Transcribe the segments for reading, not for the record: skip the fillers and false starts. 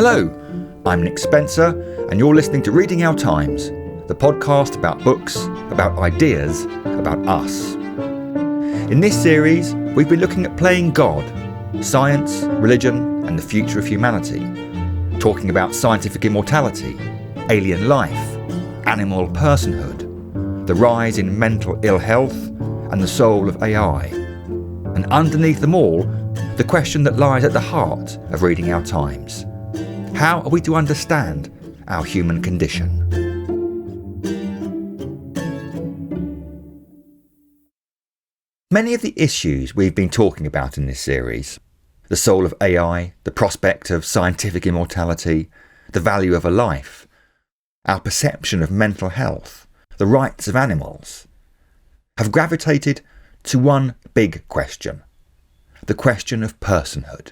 Hello, I'm Nick Spencer, and you're listening to Reading Our Times, the podcast about books, about ideas, about us. In this series, we've been looking at playing God, science, religion, and the future of humanity, talking about scientific immortality, alien life, animal personhood, the rise in mental ill health, and the soul of AI. And underneath them all, the question that lies at the heart of Reading Our Times. How are we to understand our human condition? Many of the issues we've been talking about in this series, the soul of AI, the prospect of scientific immortality, the value of a life, our perception of mental health, the rights of animals, have gravitated to one big question, the question of personhood.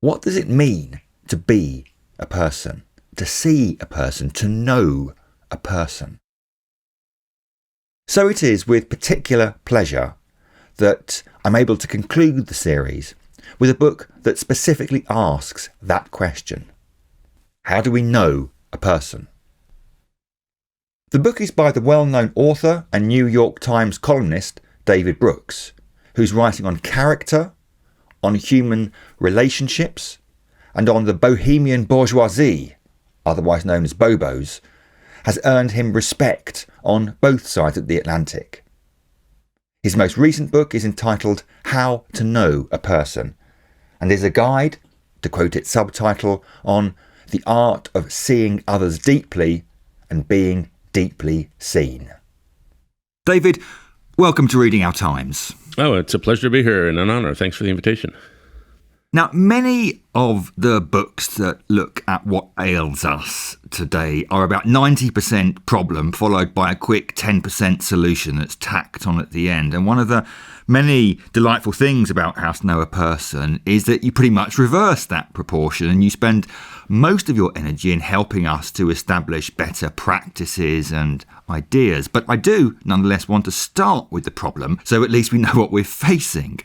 What does it mean to be a person, to see a person, to know a person? So it is with particular pleasure that I'm able to conclude the series with a book that specifically asks that question. How do we know a person? The book is by the well-known author and New York Times columnist David Brooks, who's writing on character, on human relationships, and on the bohemian bourgeoisie, otherwise known as Bobos, has earned him respect on both sides of the Atlantic. His most recent book is entitled How to Know a Person, and is a guide, to quote its subtitle, on the art of seeing others deeply and being deeply seen. David, welcome to Reading Our Times. Oh, it's a pleasure to be here and an honour. Thanks for the invitation. Now, many of the books that look at what ails us today are about 90% problem followed by a quick 10% solution that's tacked on at the end. And one of the many delightful things about How to Know a Person is that you pretty much reverse that proportion and you spend most of your energy in helping us to establish better practices and ideas. But I do nonetheless want to start with the problem so at least we know what we're facing.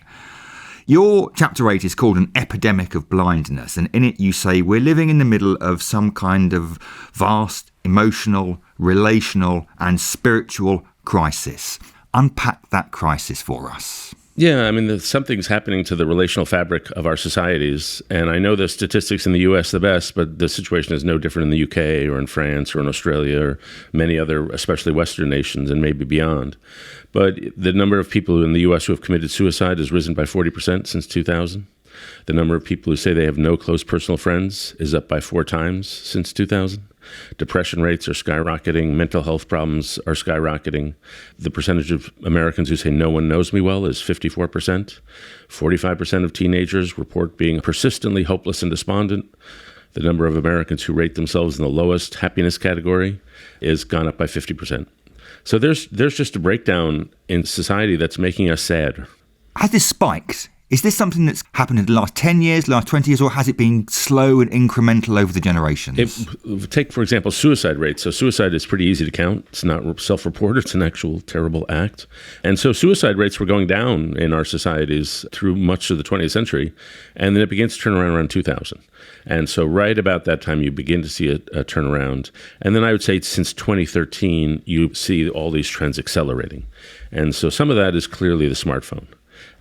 Your chapter 8 is called An Epidemic of Blindness, and in it you say we're living in the middle of some kind of vast emotional, relational and spiritual crisis. Unpack that crisis for us. Yeah, I mean, something's happening to the relational fabric of our societies, and I know the statistics in the US the best, but the situation is no different in the UK or in France or in Australia or many other, especially Western nations and maybe beyond. But the number of people in the US who have committed suicide has risen by 40% since 2000. The number of people who say they have no close personal friends is up by 4 times since 2000. Depression rates are skyrocketing. Mental health problems are skyrocketing. The percentage of Americans who say no one knows me well is 54%. 45% of teenagers report being persistently hopeless and despondent. The number of Americans who rate themselves in the lowest happiness category is gone up by 50%. So there's just a breakdown in society that's making us sad. Has this spiked? Is this something that's happened in the last 10 years, last 20 years, or has it been slow and incremental over the generations? Take, for example, suicide rates. So suicide is pretty easy to count. It's not self-reported. It's an actual terrible act. And so suicide rates were going down in our societies through much of the 20th century. And then it begins to turn around 2000. And so right about that time, you begin to see a turnaround. And then I would say since 2013, you see all these trends accelerating. And so some of that is clearly the smartphone.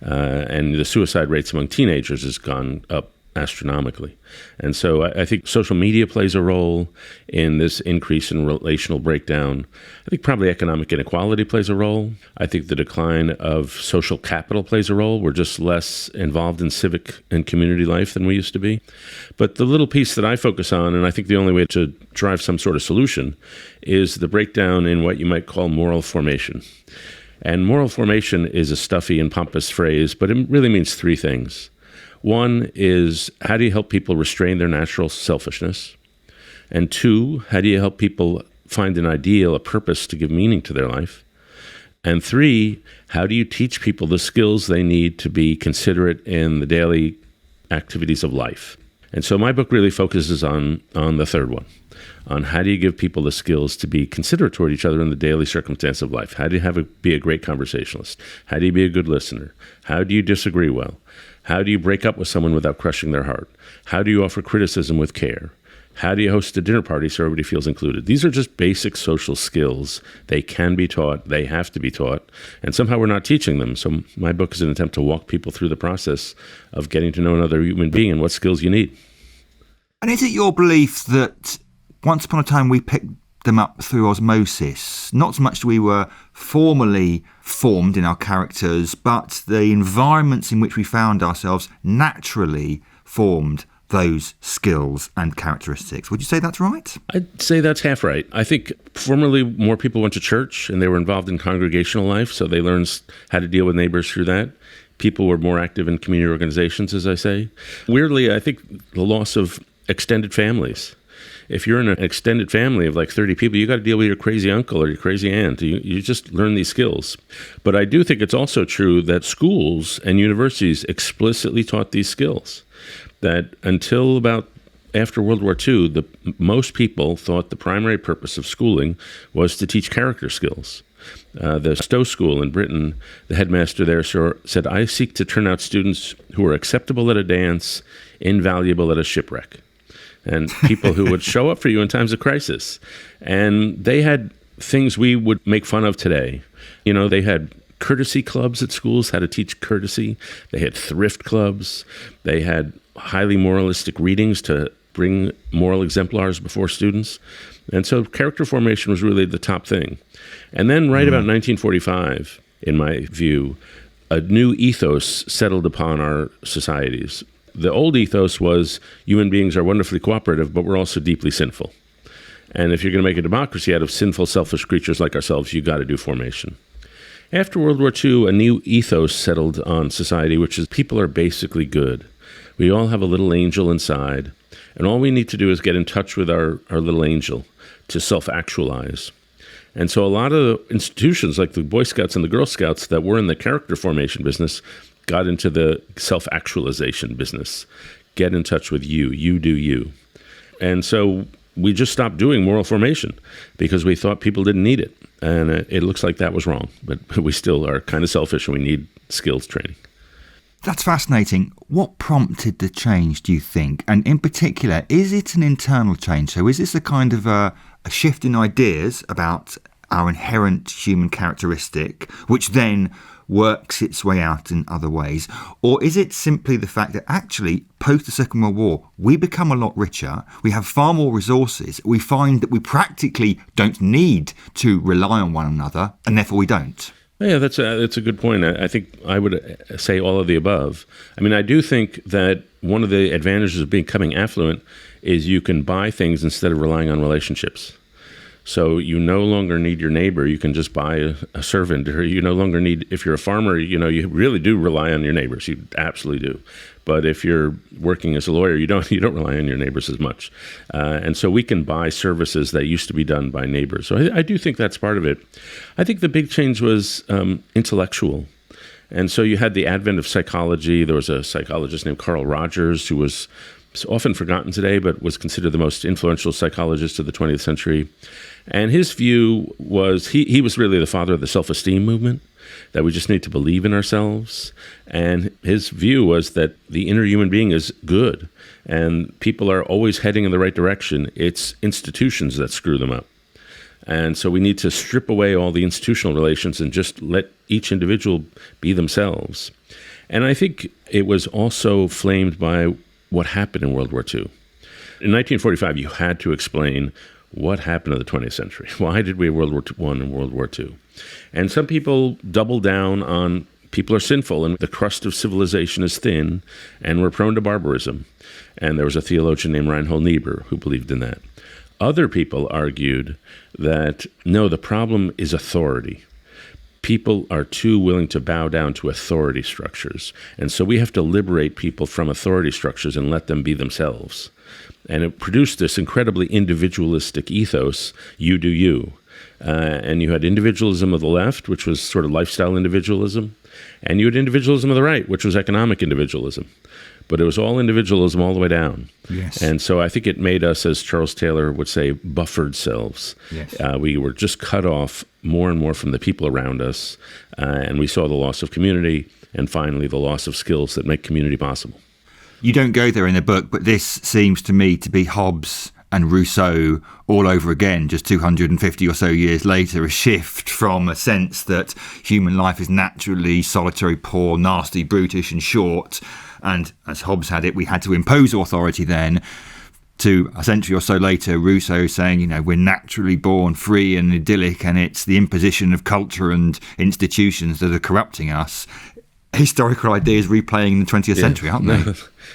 And the suicide rates among teenagers has gone up astronomically. And so I think social media plays a role in this increase in relational breakdown. I think probably economic inequality plays a role. I think the decline of social capital plays a role. We're just less involved in civic and community life than we used to be. But the little piece that I focus on, and I think the only way to drive some sort of solution, is the breakdown in what you might call moral formation. And moral formation is a stuffy and pompous phrase, but it really means 3 things. One is, how do you help people restrain their natural selfishness? And 2, how do you help people find an ideal, a purpose to give meaning to their life? And 3, how do you teach people the skills they need to be considerate in the daily activities of life? And so my book really focuses on the third one, on how do you give people the skills to be considerate toward each other in the daily circumstance of life? How do you be a great conversationalist? How do you be a good listener? How do you disagree well? How do you break up with someone without crushing their heart? How do you offer criticism with care? How do you host a dinner party so everybody feels included? These are just basic social skills. They can be taught. They have to be taught. And somehow we're not teaching them. So my book is an attempt to walk people through the process of getting to know another human being and what skills you need. And is it your belief that once upon a time we picked them up through osmosis? Not so much we were formally formed in our characters, but the environments in which we found ourselves naturally formed those skills and characteristics. Would you say that's right? I'd say that's half right. I think formerly more people went to church and they were involved in congregational life, so they learned how to deal with neighbors through that. People were more active in community organizations, as I say. Weirdly, I think the loss of extended families. If you're in an extended family of like 30 people, you got to deal with your crazy uncle or your crazy aunt. You just learn these skills. But I do think it's also true that schools and universities explicitly taught these skills. That until about after World War II, most people thought the primary purpose of schooling was to teach character skills. The Stowe School in Britain, the headmaster there said, "I seek to turn out students who are acceptable at a dance, invaluable at a shipwreck." And people who would show up for you in times of crisis. And they had things we would make fun of today. You know, they had courtesy clubs at schools, how to teach courtesy. They had thrift clubs. They had highly moralistic readings to bring moral exemplars before students. And so character formation was really the top thing. And then right about 1945, in my view, a new ethos settled upon our societies. The old ethos was human beings are wonderfully cooperative, but we're also deeply sinful. And if you're going to make a democracy out of sinful, selfish creatures like ourselves, you got to do formation. After World War II, a new ethos settled on society, which is people are basically good. We all have a little angel inside, and all we need to do is get in touch with our little angel to self-actualize. And so a lot of institutions like the Boy Scouts and the Girl Scouts that were in the character formation business got into the self-actualization business. Get in touch with you. You do you. And so we just stopped doing moral formation because we thought people didn't need it. And it looks like that was wrong. But we still are kind of selfish and we need skills training. That's fascinating. What prompted the change, do you think? And in particular, is it an internal change? So is this a kind of a shift in ideas about our inherent human characteristic, which then works its way out in other ways? Or is it simply the fact that actually, post the Second World War, we become a lot richer, we have far more resources, we find that we practically don't need to rely on one another, and therefore we don't? Yeah, that's a good point. I think I would say all of the above. I mean, I do think that one of the advantages of becoming affluent is you can buy things instead of relying on relationships. So you no longer need your neighbor. You can just buy a servant, or you no longer need, if you're a farmer, you know, you really do rely on your neighbors. You absolutely do. But if you're working as a lawyer, you don't rely on your neighbors as much. And so we can buy services that used to be done by neighbors. So I do think that's part of it. I think the big change was intellectual. And so you had the advent of psychology. There was a psychologist named Carl Rogers who was often forgotten today, but was considered the most influential psychologist of the 20th century. And his view was, he was really the father of the self-esteem movement, that we just need to believe in ourselves. And his view was that the inner human being is good, and people are always heading in the right direction. It's institutions that screw them up. And so we need to strip away all the institutional relations and just let each individual be themselves. And I think it was also flamed by what happened in World War II. In 1945, you had to explain what happened in the 20th century. Why did we have World War I and World War II? And some people double down on people are sinful and the crust of civilization is thin and we're prone to barbarism. And there was a theologian named Reinhold Niebuhr who believed in that. Other people argued that, no, the problem is authority. People are too willing to bow down to authority structures. And so we have to liberate people from authority structures and let them be themselves. And it produced this incredibly individualistic ethos, you do you. And you had individualism of the left, which was sort of lifestyle individualism. And you had individualism of the right, which was economic individualism. But it was all individualism all the way down. Yes. And so I think it made us, as Charles Taylor would say, buffered selves. Yes. We were just cut off more and more from the people around us. And we saw the loss of community and finally the loss of skills that make community possible. You don't go there in the book, but this seems to me to be Hobbes and Rousseau all over again, just 250 or so years later, a shift from a sense that human life is naturally solitary, poor, nasty, brutish and short. And as Hobbes had it, we had to impose authority then, to a century or so later, Rousseau saying, we're naturally born free and idyllic, and it's the imposition of culture and institutions that are corrupting us. Historical ideas replaying in the 20th century, aren't they?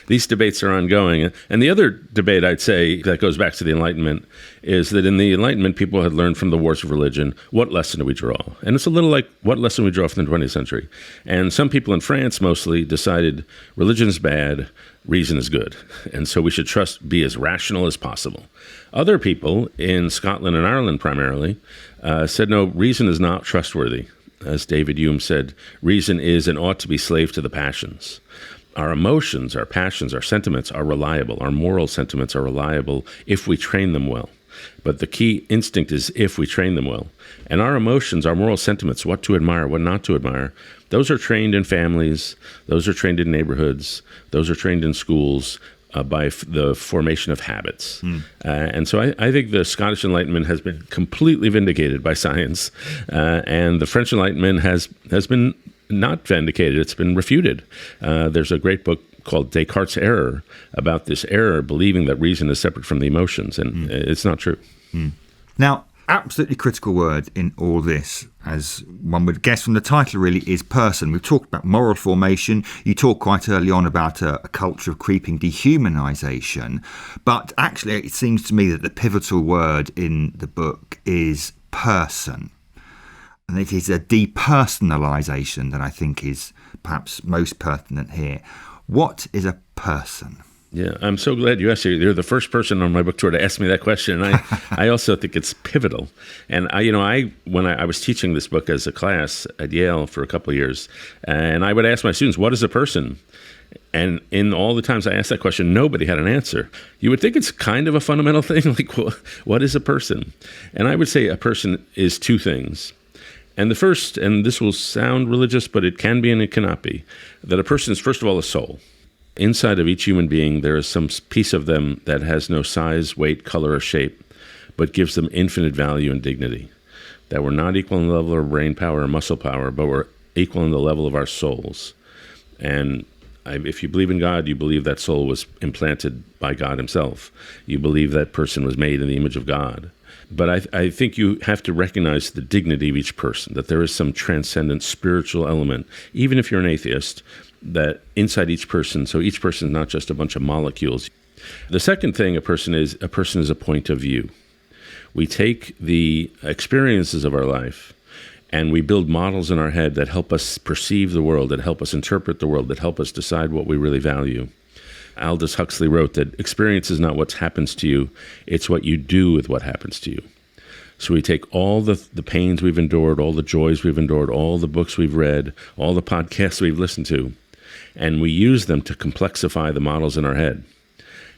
These debates are ongoing. And the other debate, I'd say, that goes back to the Enlightenment, is that in the Enlightenment, people had learned from the wars of religion, what lesson do we draw? And it's a little like, what lesson we draw from the 20th century? And some people in France mostly decided religion is bad, reason is good. And so we should be as rational as possible. Other people in Scotland and Ireland primarily said, no, reason is not trustworthy. As David Hume said, reason is and ought to be slave to the passions. Our emotions, our passions, our sentiments are reliable. Our moral sentiments are reliable if we train them well. But the key instinct is if we train them well. And our emotions, our moral sentiments, what to admire, what not to admire, those are trained in families, those are trained in neighborhoods, those are trained in schools, by the formation of habits. And so I think the Scottish Enlightenment has been completely vindicated by science, and the French Enlightenment has been not vindicated. It's been refuted. There's a great book called Descartes' Error about this error, believing that reason is separate from the emotions, and it's not true. Now, absolutely critical word in all this, as one would guess from the title, really is person. We've talked about moral formation. You talked quite early on about a culture of creeping dehumanisation. But actually, it seems to me that the pivotal word in the book is person. And it is a depersonalisation that I think is perhaps most pertinent here. What is a person? Yeah, I'm so glad you asked. You're the first person on my book tour to ask me that question, and I also think it's pivotal. And when I was teaching this book as a class at Yale for a couple of years, and I would ask my students, "What is a person?" And in all the times I asked that question, nobody had an answer. You would think it's kind of a fundamental thing, like what is a person? And I would say a person is two things. And the first, and this will sound religious, but it can be and it cannot be, that a person is first of all a soul. Inside of each human being, there is some piece of them that has no size, weight, color, or shape, but gives them infinite value and dignity. That we're not equal in the level of brain power or muscle power, but we're equal in the level of our souls. And if you believe in God, you believe that soul was implanted by God himself. You believe that person was made in the image of God. But I think you have to recognize the dignity of each person, that there is some transcendent spiritual element, even if you're an atheist, that inside each person, so each person is not just a bunch of molecules. The second thing a person is a point of view. We take the experiences of our life and we build models in our head that help us perceive the world, that help us interpret the world, that help us decide what we really value. Aldous Huxley wrote that experience is not what happens to you, it's what you do with what happens to you. So we take all the pains we've endured, all the joys we've endured, all the books we've read, all the podcasts we've listened to, and we use them to complexify the models in our head.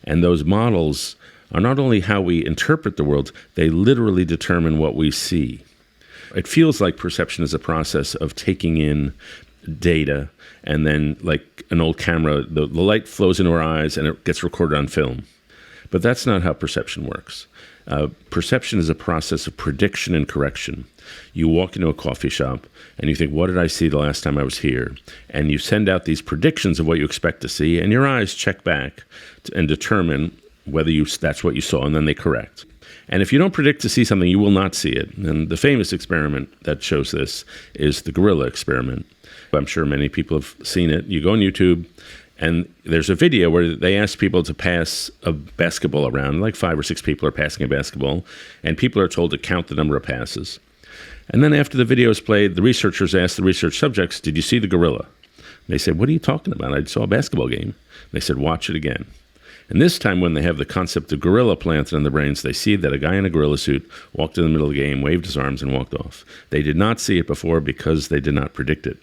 And those models are not only how we interpret the world, they literally determine what we see. It feels like perception is a process of taking in data, and then like an old camera, the light flows into our eyes and it gets recorded on film. But that's not how perception works. Perception is a process of prediction and correction. You walk into a coffee shop and you think, what did I see the last time I was here? And you send out these predictions of what you expect to see, and your eyes check back and determine whether that's what you saw, and then they correct. And if you don't predict to see something, you will not see it. And the famous experiment that shows this is the gorilla experiment. I'm sure many people have seen it. You go on YouTube, and there's a video where they ask people to pass a basketball around. Like 5 or 6 people are passing a basketball, and people are told to count the number of passes. And then after the video is played, the researchers ask the research subjects, did you see the gorilla? They said, what are you talking about? I saw a basketball game. They said, watch it again. And this time when they have the concept of gorilla planted in their brains, they see that a guy in a gorilla suit walked in the middle of the game, waved his arms, and walked off. They did not see it before because they did not predict it.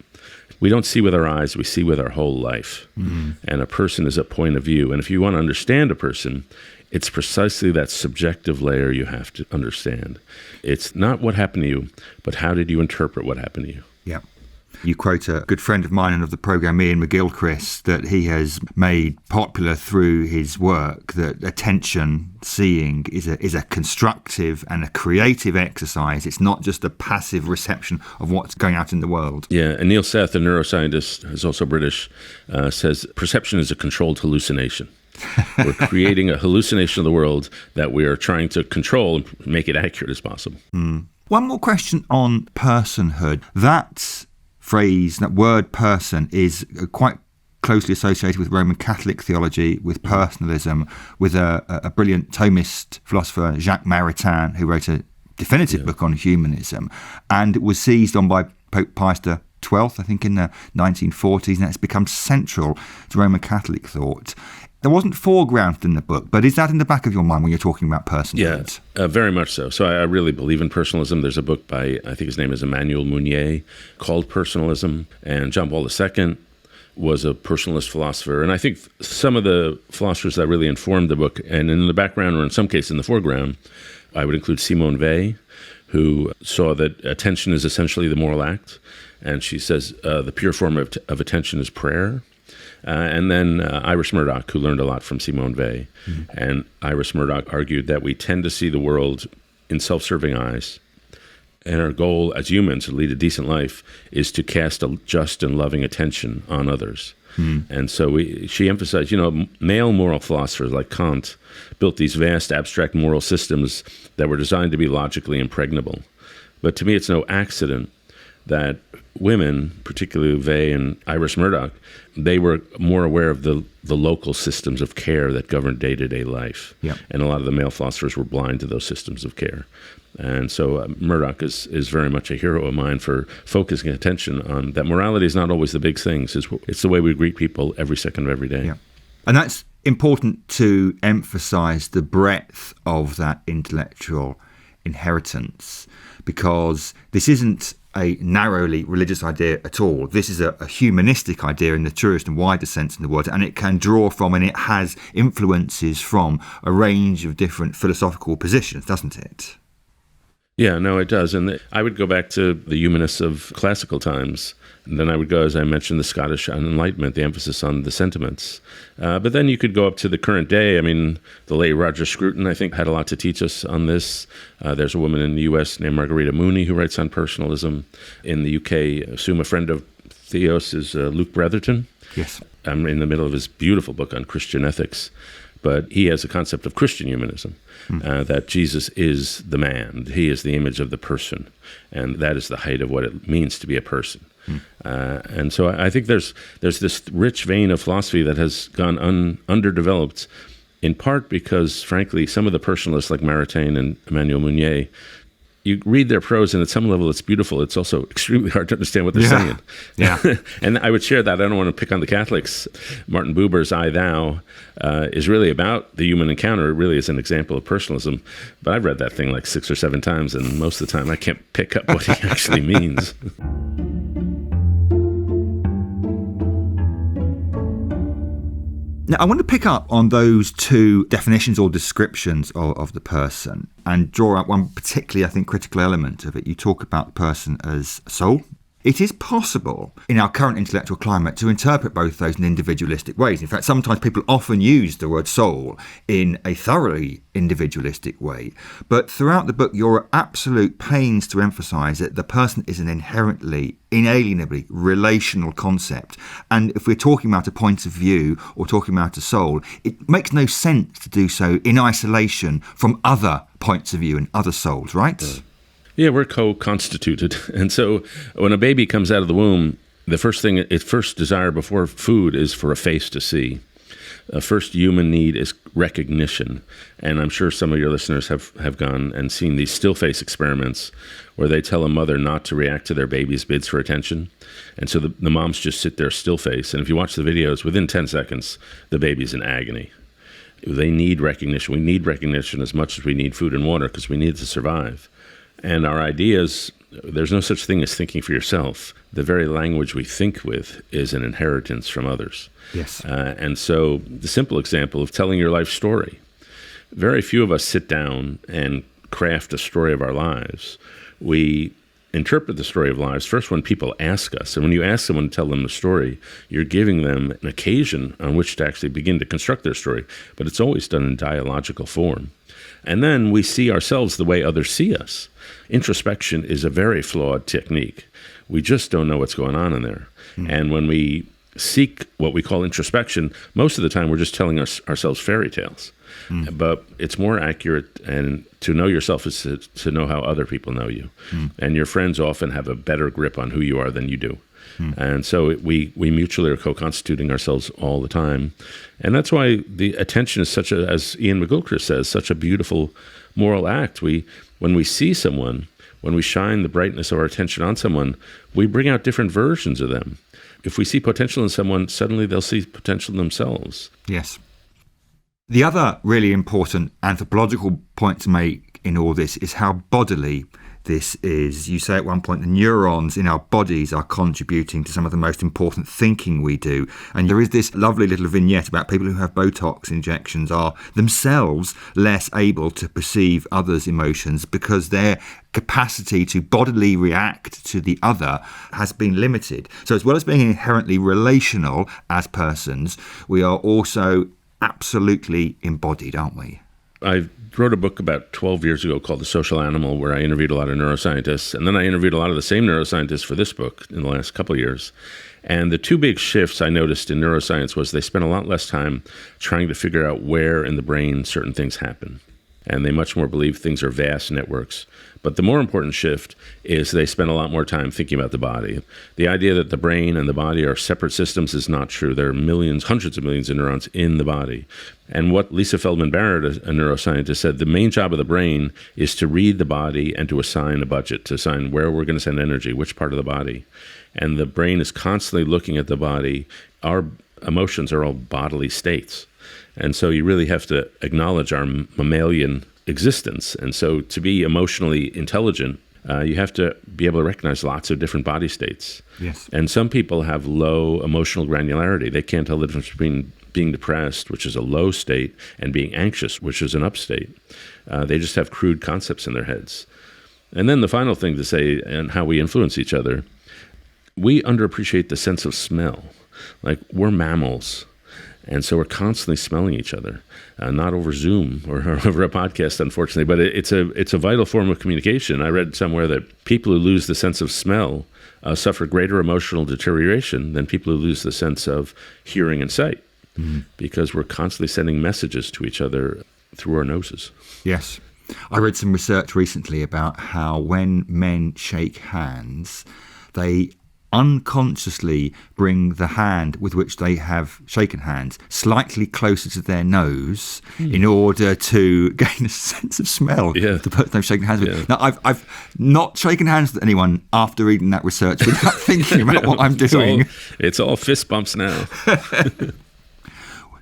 We don't see with our eyes, we see with our whole life. And a person is a point of view. And if you want to understand a person, it's precisely that subjective layer you have to understand. It's not what happened to you, but how did you interpret what happened to you? Yeah. You quote a good friend of mine and of the programme, Ian McGilchrist, that he has made popular through his work, that attention seeing is a constructive and a creative exercise. It's not just a passive reception of what's going out in the world. Yeah, and Neil Seth, a neuroscientist, who's also British, says perception is a controlled hallucination. We're creating a hallucination of the world that we are trying to control and make it accurate as possible. One more question on personhood. That phrase, that word person, is quite closely associated with Roman Catholic theology, with personalism, with a brilliant Thomist philosopher, Jacques Maritain, who wrote a definitive book on humanism, and it was seized on by Pope Pius XII, I think, in the 1940s, and it's become central to Roman Catholic thought. There wasn't foregrounded in the book, but is that in the back of your mind when you're talking about personhood? Yeah, very much so. So I really believe in personalism. There's a book by, I think his name is Emmanuel Mounier, called Personalism. And John Paul II was a personalist philosopher. And I think some of the philosophers that really informed the book, and in the background or in some cases in the foreground, I would include Simone Weil, who saw that attention is essentially the moral act. And she says the pure form of attention is prayer. And then Iris Murdoch, who learned a lot from Simone Weil. And Iris Murdoch argued that we tend to see the world in self-serving eyes. And our goal as humans to lead a decent life is to cast a just and loving attention on others. And so she emphasized, male moral philosophers like Kant built these vast abstract moral systems that were designed to be logically impregnable. But to me, it's no accident that women, particularly Weil and Iris Murdoch, they were more aware of the local systems of care that governed day-to-day life. Yeah. And a lot of the male philosophers were blind to those systems of care. And so Murdoch is very much a hero of mine for focusing attention on that morality is not always the big things. It's the way we greet people every second of every day. Yeah. And that's important to emphasize the breadth of that intellectual inheritance, because this isn't a narrowly religious idea at all. This is a humanistic idea in the truest and widest sense in the word, and it can draw from and it has influences from a range of different philosophical positions, doesn't it? Yeah, no, it does. And I would go back to the humanists of classical times. And then I would go, as I mentioned, the Scottish Enlightenment, the emphasis on the sentiments. But then you could go up to the current day. I mean, the late Roger Scruton, I think, had a lot to teach us on this. There's a woman in the U.S. named Margarita Mooney who writes on personalism. In the U.K., I assume a friend of Theos is Luke Bretherton. Yes. I'm in the middle of his beautiful book on Christian ethics. But he has a concept of Christian humanism, that Jesus is the man. He is the image of the person. And that is the height of what it means to be a person. And so I think there's this rich vein of philosophy that has gone underdeveloped, in part because, frankly, some of the personalists like Maritain and Emmanuel Mounier, you read their prose, and at some level it's beautiful. It's also extremely hard to understand what they're saying. Yeah. And I would share that. I don't want to pick on the Catholics. Martin Buber's I, Thou is really about the human encounter. It really is an example of personalism. But I've read that thing like 6 or 7 times, and most of the time I can't pick up what he actually means. Now, I want to pick up on those two definitions or descriptions of the person and draw out one particularly, I think, critical element of it. You talk about the person as a soul. It is possible in our current intellectual climate to interpret both those in individualistic ways. In fact, sometimes people often use the word soul in a thoroughly individualistic way. But throughout the book, you're at absolute pains to emphasise that the person is an inherently, inalienably relational concept. And if we're talking about a point of view or talking about a soul, it makes no sense to do so in isolation from other points of view and other souls, right? Yeah, we're co-constituted. And so when a baby comes out of the womb, the first thing, its first desire before food is for a face to see. A first human need is recognition. And I'm sure some of your listeners have gone and seen these still face experiments where they tell a mother not to react to their baby's bids for attention. And so the moms just sit there still face. And if you watch the videos, within 10 seconds, the baby's in agony. They need recognition. We need recognition as much as we need food and water because we need to survive. And our ideas, there's no such thing as thinking for yourself. The very language we think with is an inheritance from others. Yes. And so the simple example of telling your life story. Very few of us sit down and craft a story of our lives. We interpret the story of lives first when people ask us. And when you ask someone to tell them the story, you're giving them an occasion on which to actually begin to construct their story. But it's always done in dialogical form. And then we see ourselves the way others see us. Introspection is a very flawed technique. We just don't know what's going on in there. And when we seek what we call introspection, most of the time we're just telling ourselves fairy tales. But it's more accurate, and to know yourself is to know how other people know you. And your friends often have a better grip on who you are than you do. And so we mutually are co-constituting ourselves all the time. And that's why the attention is such a, as Ian McGilchrist says, such a beautiful moral act. When we see someone, when we shine the brightness of our attention on someone, we bring out different versions of them. If we see potential in someone, suddenly they'll see potential in themselves. Yes. The other really important anthropological point to make in all this is how bodily this is. You say at one point the neurons in our bodies are contributing to some of the most important thinking we do. And there is this lovely little vignette about people who have Botox injections are themselves less able to perceive others' emotions because their capacity to bodily react to the other has been limited. So as well as being inherently relational as persons, we are also absolutely embodied, aren't we? I wrote a book about 12 years ago called The Social Animal, where I interviewed a lot of neuroscientists. And then I interviewed a lot of the same neuroscientists for this book in the last couple of years. And the two big shifts I noticed in neuroscience was they spent a lot less time trying to figure out where in the brain certain things happen. And they much more believe things are vast networks. But the more important shift is they spend a lot more time thinking about the body. The idea that the brain and the body are separate systems is not true. There are millions, hundreds of millions of neurons in the body. And what Lisa Feldman Barrett, a neuroscientist, said, the main job of the brain is to read the body and to assign a budget, to assign where we're going to send energy, which part of the body. And the brain is constantly looking at the body. Our emotions are all bodily states. And so you really have to acknowledge our mammalian existence. And so to be emotionally intelligent, you have to be able to recognize lots of different body states. Yes. And some people have low emotional granularity. They can't tell the difference between being depressed, which is a low state, and being anxious, which is an up state. They just have crude concepts in their heads. And then the final thing to say, and how we influence each other, we underappreciate the sense of smell. Like, we're mammals. And so we're constantly smelling each other, not over Zoom or over a podcast, unfortunately, but it's a vital form of communication. I read somewhere that people who lose the sense of smell suffer greater emotional deterioration than people who lose the sense of hearing and sight, because we're constantly sending messages to each other through our noses. Yes. I read some research recently about how when men shake hands, they unconsciously bring the hand with which they have shaken hands slightly closer to their nose in order to gain a sense of smell. Yeah. The person they've shaken hands with. Yeah. Now, I've not shaken hands with anyone after reading that research without thinking about what I'm doing. It's all fist bumps now.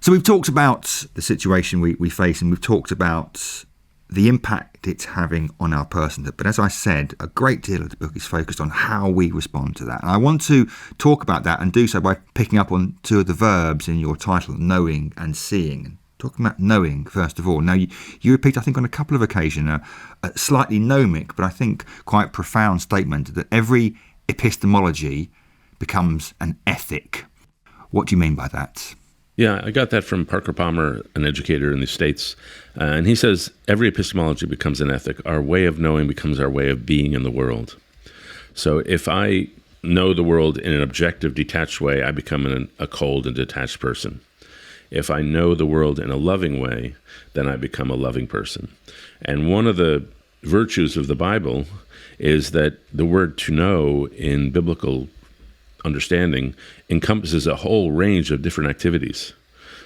So we've talked about the situation we face, and we've talked about the impact it's having on our personhood. But as I said, a great deal of the book is focused on how we respond to that. And I want to talk about that and do so by picking up on two of the verbs in your title, knowing and seeing. Talking about knowing, first of all. Now, you repeat, I think, on a couple of occasions, a slightly gnomic, but I think quite profound statement that every epistemology becomes an ethic. What do you mean by that? Yeah, I got that from Parker Palmer, an educator in the States. And he says, every epistemology becomes an ethic. Our way of knowing becomes our way of being in the world. So if I know the world in an objective, detached way, I become a cold and detached person. If I know the world in a loving way, then I become a loving person. And one of the virtues of the Bible is that the word to know in biblical understanding encompasses a whole range of different activities,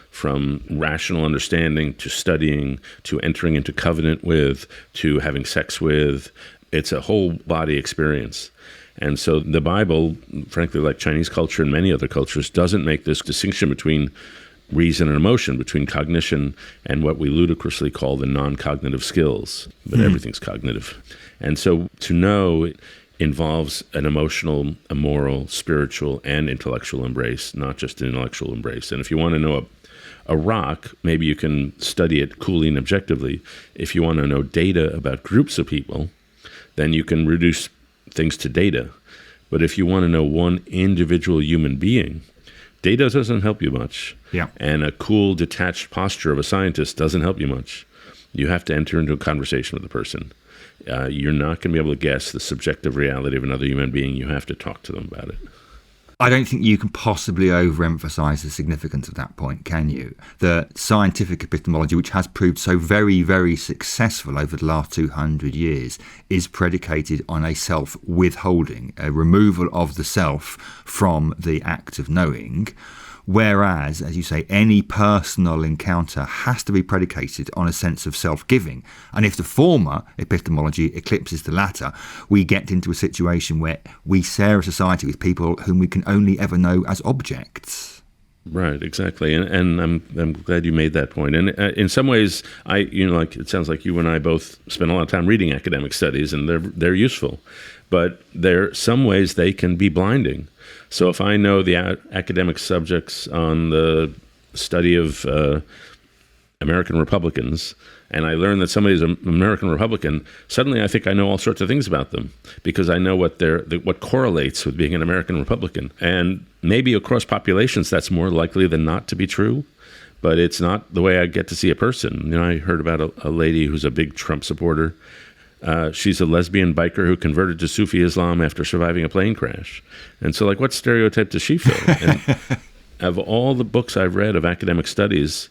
from rational understanding to studying to entering into covenant with to having sex with. It's a whole body experience. And so the Bible, frankly, like Chinese culture and many other cultures, doesn't make this distinction between reason and emotion, between cognition and what we ludicrously call the non-cognitive skills. But everything's cognitive. And so to know involves an emotional, a moral, spiritual, and intellectual embrace, not just an intellectual embrace. And if you want to know a rock, maybe you can study it coolly and objectively. If you want to know data about groups of people, then you can reduce things to data. But if you want to know one individual human being, data doesn't help you much. Yeah. And a cool, detached posture of a scientist doesn't help you much. You have to enter into a conversation with the person. You're not going to be able to guess the subjective reality of another human being. You have to talk to them about it. I don't think you can possibly overemphasize the significance of that point, can you? The scientific epistemology, which has proved so very, very successful over the last 200 years, is predicated on a self-withholding, a removal of the self from the act of knowing. Whereas, as you say, any personal encounter has to be predicated on a sense of self-giving. And if the former, epistemology, eclipses the latter, we get into a situation where we share a society with people whom we can only ever know as objects. Right, exactly, and I'm glad you made that point. And in some ways, like it sounds like you and I both spend a lot of time reading academic studies, and they're useful, but there some ways they can be blinding. So if I know the academic subjects on the study of American Republicans, and I learn that somebody's an American Republican, suddenly I think I know all sorts of things about them because I know what correlates with being an American Republican. And maybe across populations that's more likely than not to be true, but it's not the way I get to see a person. I heard about a lady who's a big Trump supporter. She's a lesbian biker who converted to Sufi Islam after surviving a plane crash. And so, what stereotype does she fit? And of all the books I've read of academic studies,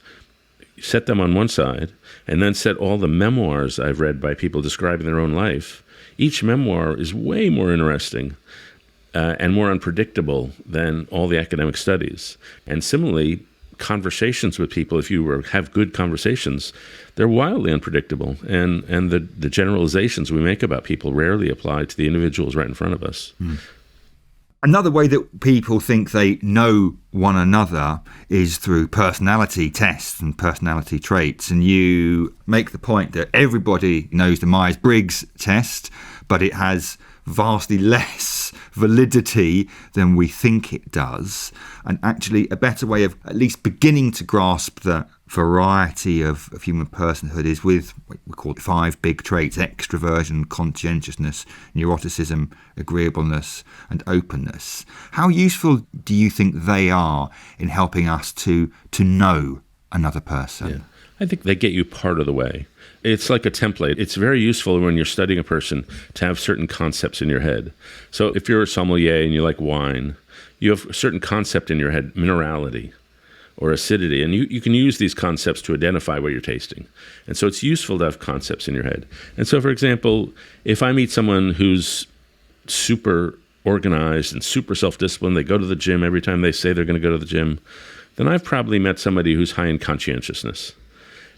set them on one side, and then set all the memoirs I've read by people describing their own life. Each memoir is way more interesting and more unpredictable than all the academic studies. And similarly, conversations with people, if you have good conversations, they're wildly unpredictable. And the generalizations we make about people rarely apply to the individuals right in front of us. Another way that people think they know one another is through personality tests and personality traits. And you make the point that everybody knows the Myers-Briggs test, but it has vastly less validity than we think it does. And actually a better way of at least beginning to grasp the variety of human personhood is with what we call 5 big traits: extroversion, conscientiousness, neuroticism, agreeableness, and openness. How useful do you think they are in helping us to know another person? Yeah. I think they get you part of the way. It's like a template. It's very useful when you're studying a person to have certain concepts in your head. So if you're a sommelier and you like wine, you have a certain concept in your head, minerality or acidity, and you can use these concepts to identify what you're tasting. And so it's useful to have concepts in your head. And so, for example, if I meet someone who's super organized and super self-disciplined, they go to the gym every time they say they're going to go to the gym, then I've probably met somebody who's high in conscientiousness.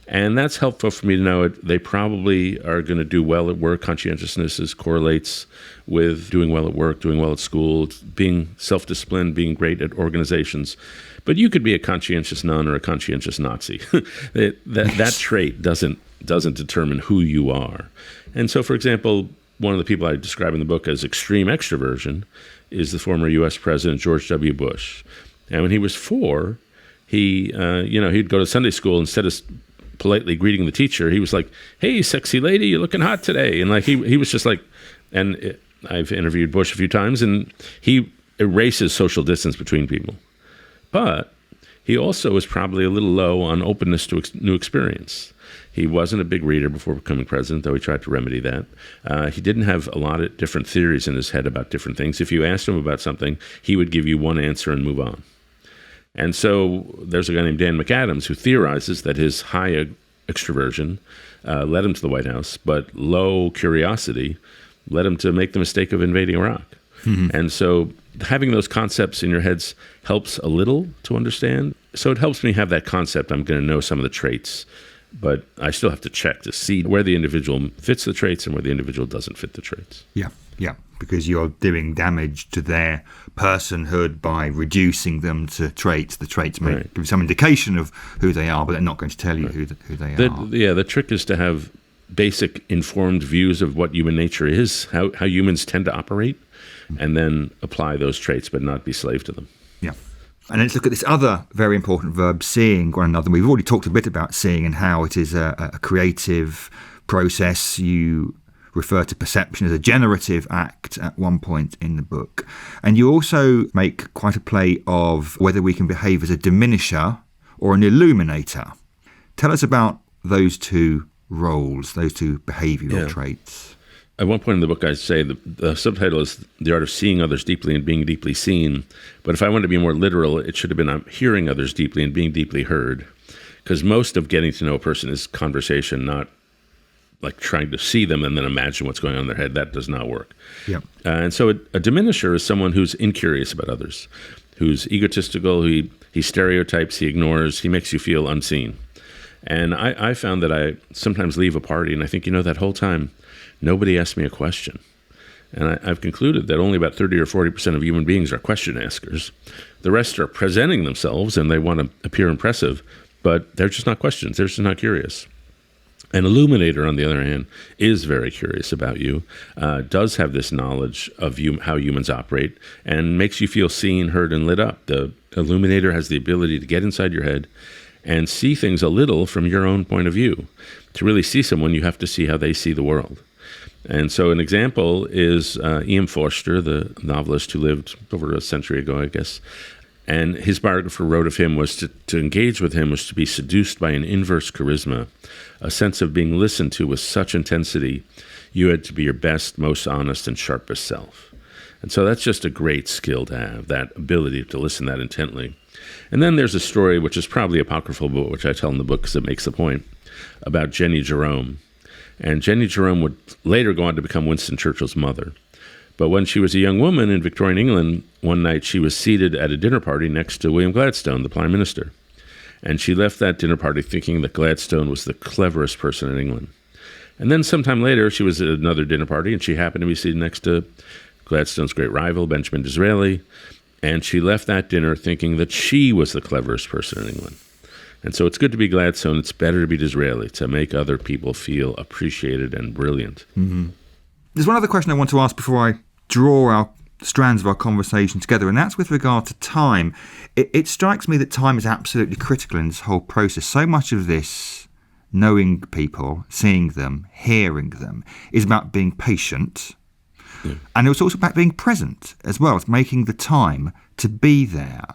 And that's helpful for me to know they probably are going to do well at work. Conscientiousness correlates with doing well at work, doing well at school, being self-disciplined, being great at organizations. But you could be a conscientious nun or a conscientious Nazi. That trait doesn't determine who you are. And so, for example, one of the people I describe in the book as extreme extroversion is the former U.S. President George W. Bush. And when he was 4, he'd go to Sunday school. Instead of politely greeting the teacher, he was like, "Hey, sexy lady, you're looking hot today." And he was just like, I've interviewed Bush a few times, and he erases social distance between people. But he also was probably a little low on openness to new experience. He wasn't a big reader before becoming president, though he tried to remedy that. He didn't have a lot of different theories in his head about different things. If you asked him about something, he would give you one answer and move on. And so there's a guy named Dan McAdams who theorizes that his high extroversion led him to the White House, but low curiosity led him to make the mistake of invading Iraq. Mm-hmm. And so having those concepts in your heads helps a little to understand. So it helps me have that concept. I'm going to know some of the traits, but I still have to check to see where the individual fits the traits and where the individual doesn't fit the traits. Yeah. Yeah, because you're doing damage to their personhood by reducing them to traits. The traits may give some indication of who they are, but they're not going to tell you who they are. Yeah, the trick is to have basic informed views of what human nature is, how humans tend to operate, and then apply those traits, but not be slave to them. Yeah. And let's look at this other very important verb, seeing one another. We've already talked a bit about seeing and how it is a creative process. You refer to perception as a generative act at one point in the book. And you also make quite a play of whether we can behave as a diminisher or an illuminator. Tell us about those two roles, those two behavioural traits. At one point in the book, I say the subtitle is The Art of Seeing Others Deeply and Being Deeply Seen. But if I wanted to be more literal, it should have been I'm hearing others deeply and being deeply heard. Because most of getting to know a person is conversation, not like trying to see them and then imagine what's going on in their head. That does not work. Yep. And so a diminisher is someone who's incurious about others, who's egotistical, he stereotypes, he ignores, he makes you feel unseen. And I found that I sometimes leave a party and I think, that whole time, nobody asked me a question. And I've concluded that only about 30 or 40% of human beings are question askers. The rest are presenting themselves and they want to appear impressive, but they're just not questions. They're just not curious. An illuminator, on the other hand, is very curious about you, does have this knowledge of how humans operate, and makes you feel seen, heard, and lit up. The illuminator has the ability to get inside your head and see things a little from your own point of view. To really see someone, you have to see how they see the world. And so an example is E.M. Forster, the novelist who lived over a century ago, I guess. And his biographer wrote of him was to engage with him was to be seduced by an inverse charisma, a sense of being listened to with such intensity, you had to be your best, most honest, and sharpest self. And so that's just a great skill to have, that ability to listen that intently. And then there's a story, which is probably apocryphal, but which I tell in the book because it makes the point, about Jenny Jerome. And Jenny Jerome would later go on to become Winston Churchill's mother. But when she was a young woman in Victorian England, one night she was seated at a dinner party next to William Gladstone, the Prime Minister. And she left that dinner party thinking that Gladstone was the cleverest person in England. And then sometime later, she was at another dinner party, and she happened to be seated next to Gladstone's great rival, Benjamin Disraeli. And she left that dinner thinking that she was the cleverest person in England. And so it's good to be Gladstone. It's better to be Disraeli, to make other people feel appreciated and brilliant. Mm-hmm. There's one other question I want to ask before I draw our strands of our conversation together, and that's with regard to time. It strikes me that time is absolutely critical in this whole process. So much of this, knowing people, seeing them, hearing them, is about being patient. Yeah. And it's also about being present as well. It's making the time to be there.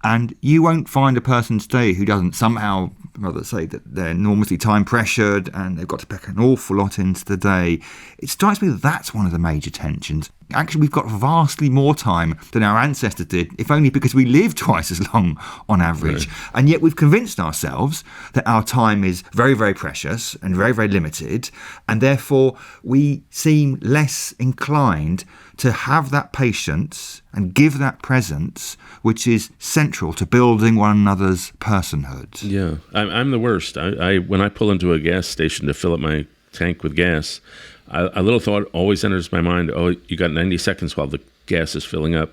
And you won't find a person today who doesn't somehow, rather say that they're enormously time pressured and they've got to pack an awful lot into the day. It strikes me that that's one of the major tensions. Actually, we've got vastly more time than our ancestors did, if only because we live twice as long on average. Right. And yet we've convinced ourselves that our time is very, very precious and very, very limited. And therefore, we seem less inclined to have that patience and give that presence, which is central to building one another's personhood. Yeah, I'm the worst. I when I pull into a gas station to fill up my tank with gas, a little thought always enters my mind, you got 90 seconds while the gas is filling up.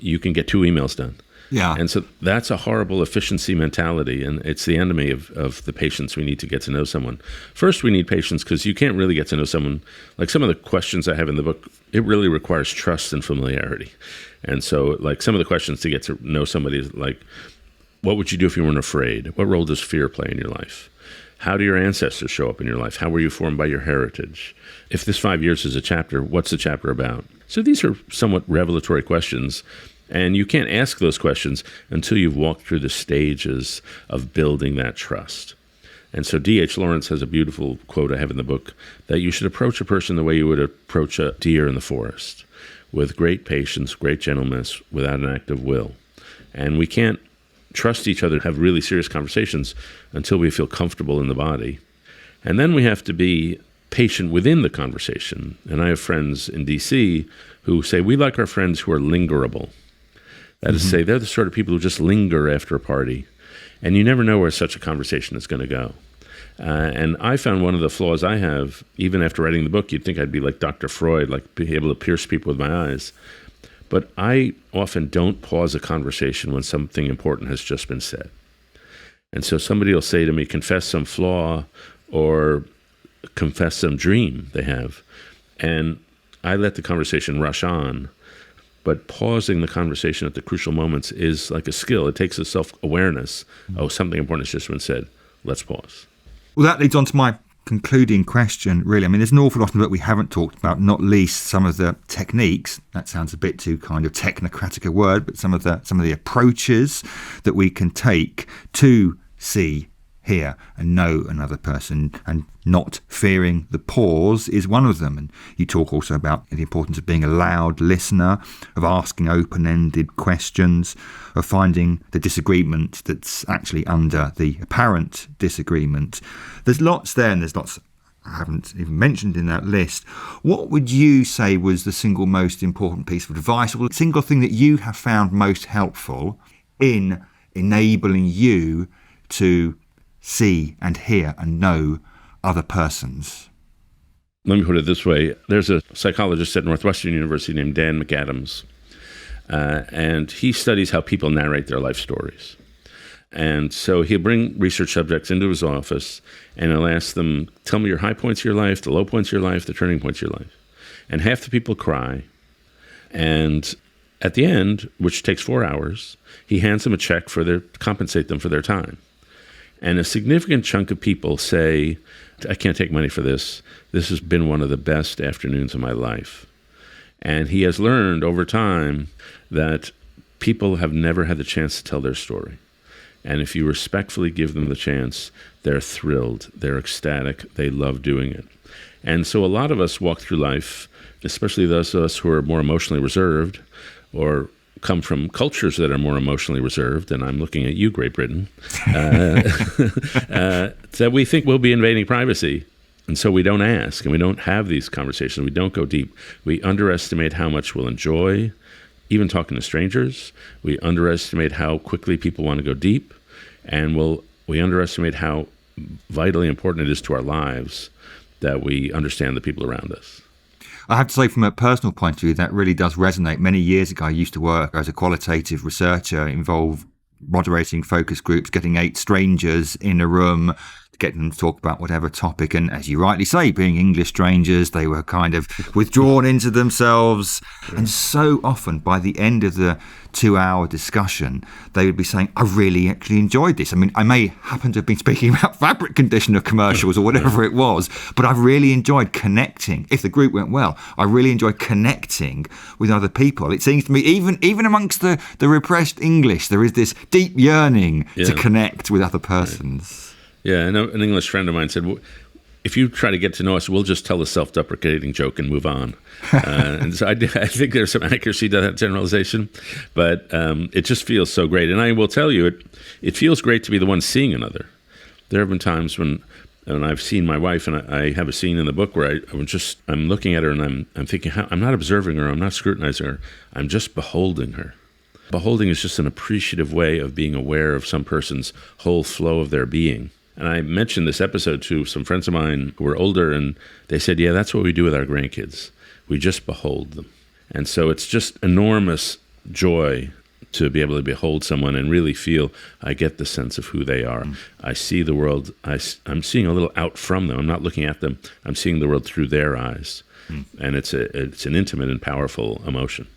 You can get 2 emails done. Yeah. And so that's a horrible efficiency mentality, and it's the enemy of the patience we need to get to know someone. First, we need patience because you can't really get to know someone. Like some of the questions I have in the book, it really requires trust and familiarity. And so like some of the questions to get to know somebody is like, what would you do if you weren't afraid? What role does fear play in your life? How do your ancestors show up in your life? How were you formed by your heritage? If this 5 years is a chapter, what's the chapter about? So these are somewhat revelatory questions. And you can't ask those questions until you've walked through the stages of building that trust. And so D.H. Lawrence has a beautiful quote I have in the book that you should approach a person the way you would approach a deer in the forest, with great patience, great gentleness, without an act of will. And we can't trust each other, have really serious conversations until we feel comfortable in the body. And then we have to be patient within the conversation. And I have friends in D.C. who say, we like our friends who are lingerable. That is to say, they're the sort of people who just linger after a party, and you never know where such a conversation is going to go. And I found one of the flaws I have, even after writing the book, you'd think I'd be like Dr. Freud, like be able to pierce people with my eyes. But I often don't pause a conversation when something important has just been said. And so somebody will say to me, confess some flaw or confess some dream they have. And I let the conversation rush on. But pausing the conversation at the crucial moments is like a skill. It takes a self-awareness. Oh, something important has just been said. Let's pause. Well, that leads on to my concluding question, really. I mean, there's an awful lot of it we haven't talked about, not least some of the techniques. That sounds a bit too kind of technocratic a word, but some of the approaches that we can take to see, hear and know another person, and not fearing the pause is one of them. And you talk also about the importance of being a loud listener, of asking open-ended questions, of finding the disagreement that's actually under the apparent disagreement. There's lots there, and there's lots I haven't even mentioned in that list. What would you say was the single most important piece of advice, or the single thing that you have found most helpful in enabling you to see and hear and know other persons? Let me put it this way. There's a psychologist at Northwestern University named Dan McAdams, and he studies how people narrate their life stories. And so he'll bring research subjects into his office, and he'll ask them, tell me your high points of your life, the low points of your life, the turning points of your life. And half the people cry. And at the end, which takes 4 hours, he hands them a check to compensate them for their time. And a significant chunk of people say, I can't take money for this. This has been one of the best afternoons of my life. And he has learned over time that people have never had the chance to tell their story. And if you respectfully give them the chance, they're thrilled, they're ecstatic, they love doing it. And so a lot of us walk through life, especially those of us who are more emotionally reserved or come from cultures that are more emotionally reserved, and I'm looking at you, Great Britain, that we think we'll be invading privacy. And so we don't ask, and we don't have these conversations. We don't go deep. We underestimate how much we'll enjoy, even talking to strangers. We underestimate how quickly people want to go deep, and we underestimate how vitally important it is to our lives that we understand the people around us. I have to say, from a personal point of view, that really does resonate. Many years ago, I used to work as a qualitative researcher, involved moderating focus groups, getting 8 strangers in a room, getting them to talk about whatever topic. And as you rightly say, being English strangers, they were kind of withdrawn into themselves. And so often, by the end of the 2-hour discussion, they would be saying, I really actually enjoyed this. I mean, I may happen to have been speaking about fabric conditioner commercials or whatever it was, but I really enjoyed connecting. If the group went well, I really enjoyed connecting with other people. It seems to me, even amongst the repressed English, there is this deep yearning to connect with other persons. Yeah, I know an English friend of mine said, if you try to get to know us, we'll just tell a self-deprecating joke and move on. And so I think there's some accuracy to that generalization, but it just feels so great. And I will tell you, it feels great to be the one seeing another. There have been times when I've seen my wife, and I have a scene in the book where I'm looking at her and I'm thinking, I'm not observing her, I'm not scrutinizing her, I'm just beholding her. Beholding is just an appreciative way of being aware of some person's whole flow of their being. And I mentioned this episode to some friends of mine who were older, and they said, yeah, that's what we do with our grandkids. We just behold them. And so it's just enormous joy to be able to behold someone and really feel I get the sense of who they are. I see the world. I'm seeing a little out from them. I'm not looking at them. I'm seeing the world through their eyes. And it's an intimate and powerful emotion.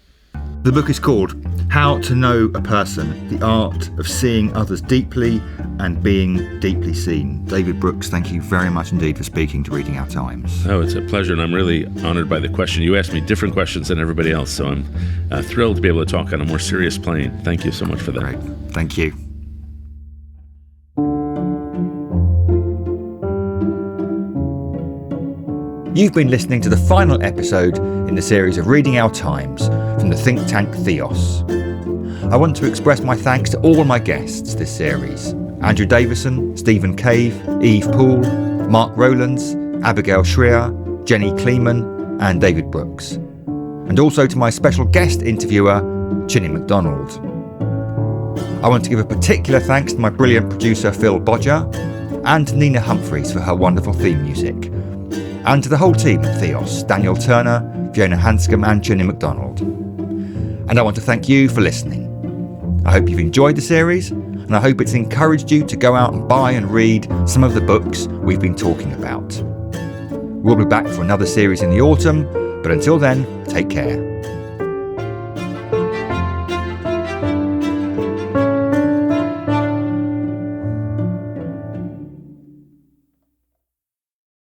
The book is called How to Know a Person, The Art of Seeing Others Deeply and Being Deeply Seen. David Brooks, thank you very much indeed for speaking to Reading Our Times. Oh, it's a pleasure, and I'm really honored by the question. You asked me different questions than everybody else, so I'm thrilled to be able to talk on a more serious plane. Thank you so much for that. Great. Thank you. You've been listening to the final episode in the series of Reading Our Times from the think tank Theos. I want to express my thanks to all my guests this series: Andrew Davison, Stephen Cave, Eve Poole, Mark Rowlands, Abigail Schreier, Jenny Kleeman and David Brooks. And also to my special guest interviewer, Chinny MacDonald. I want to give a particular thanks to my brilliant producer Phil Bodger, and to Nina Humphreys for her wonderful theme music. And to the whole team at Theos, Daniel Turner, Fiona Hanscom and Jenny MacDonald. And I want to thank you for listening. I hope you've enjoyed the series, and I hope it's encouraged you to go out and buy and read some of the books we've been talking about. We'll be back for another series in the autumn, but until then, take care.